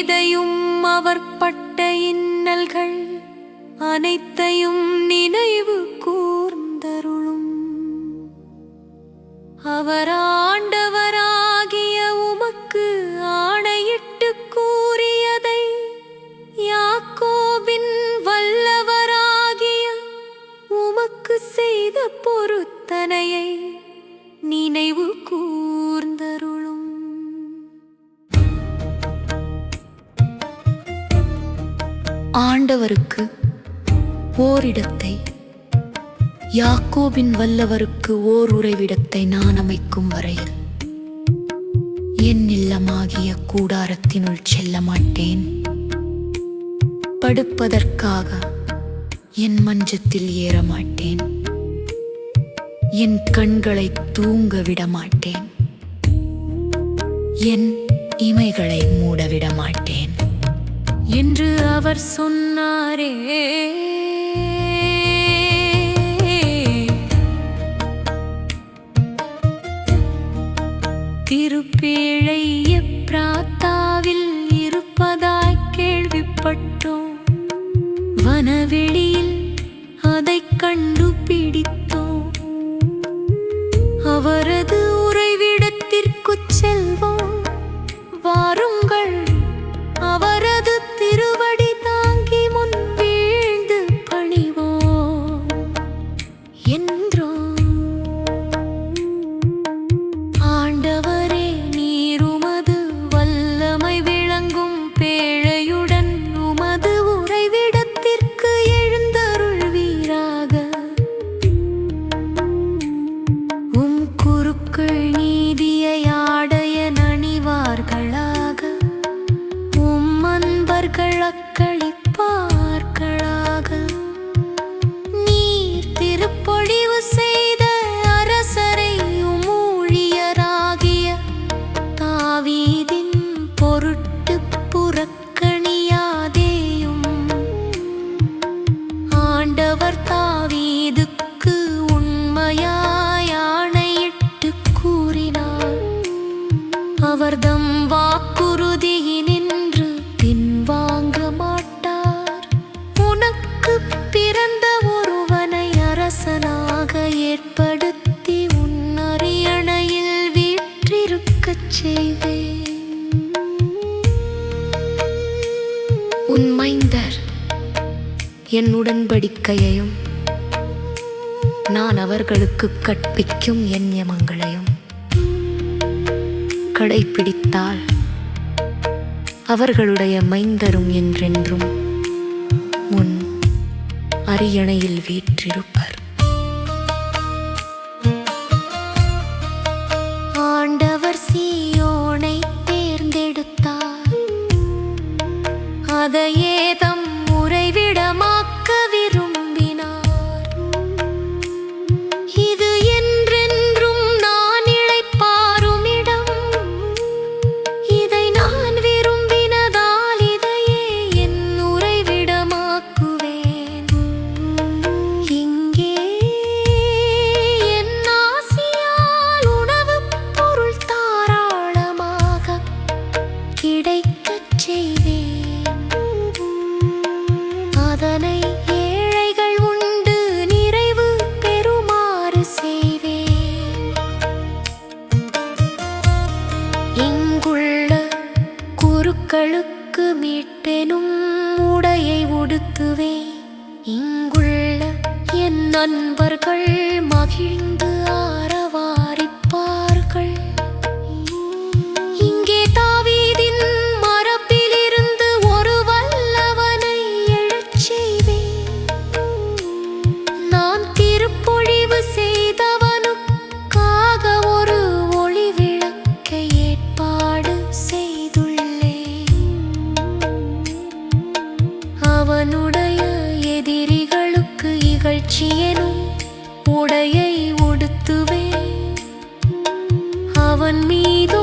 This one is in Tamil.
மீதையும் அவர் பட்ட இன்னல்கள் அனைத்தையும் நினைவு கூர்ந்தருளும். அவர் ஆண்டவராகிய உமக்கு ஆணையிட்டு கூறியதை, யாக்கோபின் வல்லவராகிய உமக்கு செய்த பொருத்தனையை நினைவு கூர்ந்தருளும். ஆண்டவருக்கு ஓரிடத்தை, யாக்கோபின் வல்லவருக்கு ஓர் உறைவிடத்தை நான் அமைக்கும் வரையில் என் இல்லமாகிய கூடாரத்தினுள் செல்ல மாட்டேன். படுப்பதற்காக என் மஞ்சத்தில் ஏற மாட்டேன். என் கண்களை தூங்க விட மாட்டேன். என் இமைகளை மூடவிட மாட்டேன் என்று அவர் சொன்னாரே. திருப்பேழை எப்ராத்தாவில் இருப்பதாய் கேள்விப்பட்டோம். வனவெளியில் அதை கண்டுபிடித்தோம். அவரது உறைவிடத்திற்குச் செல்வோம். வாருங்கள், அவரது திருவடி தாங்கி முன் வீழ்ந்து பணிவோம் என்றோம். ஆண்டவரே, நீர் உமது வல்லமை விளங்கும் பேழையுடன் உமது உறைவிடத்திற்கு எழுந்தருள்வீராக. உம் குருக்கள் நீதியை ஆடைய நணிவார்களாக. உம் அன்பர்கள் அக்களிப்பார்களாக. நீர் திருப்பொழிவு செய்த அரசரை உம் ஊழியராகிய தாவீதின் பொருட்டு புறக்கணியாதேயும். ஆண்டவர் தாவீதுக்கு உண்மையாய் ஆணையிட்டு கூறினார். அவர்தம் வாக்குறுதியினின்று பின்வாங்க மாட்டார். உனக்கு பிறந்த ஒருவனை அரசனாக ஏற்படுத்தி உன் அரியணையில் வீற்றிருக்கச் செய்வேன். உன் மைந்தர் என் உடன்படிக்கையையும் நான் அவர்களுக்கு கற்பிக்கும் என் நியமங்களையும் கடைப்பிடித்தால் அவர்களுடைய மைந்தரும் என்றென்றும் உன் அரியணையில் வீற்றிருப்பர். ஆண்டவர் சீயோனை தேர்ந்தெடுத்தார். அதையே தம் உறைவிடமாக்க விரும்பினார். இது என்றென்றும் நான் இளைப்பாறும் இடம். இதை நான் விரும்பினதால் இதையே என் உறைவிடமாக்குவேன். இங்கே என் ஆசியால் உணவுப் பொருள் தாராளமாக கிடைக்கச் செய்வேன். அதனை ஏழைகள் உண்டு நிறைவு பெறுமாறு செய்வேன். இங்குள்ள குருக்களுக்கு மீட்டெனும் உடையை உடுத்துவேன். இங்குள்ள என் நண்பர்கள் மகிழ்ந்து ஆரவாரிப்பார்கள். இங்கே தாவீதின் மரபிலிருந்து ஒரு வல்லவனை எழச் செய்வேன். நான் திருப்பொழிவு செய்தவனுக்காக ஒரு ஒளி விளக்கை ஏற்பாடு செய்துள்ளேன். அவனுடைய எதிரிகளுக்கு இகழ்ச்சி எனும் உடையை உடுத்துவேன். அவன் மீதோ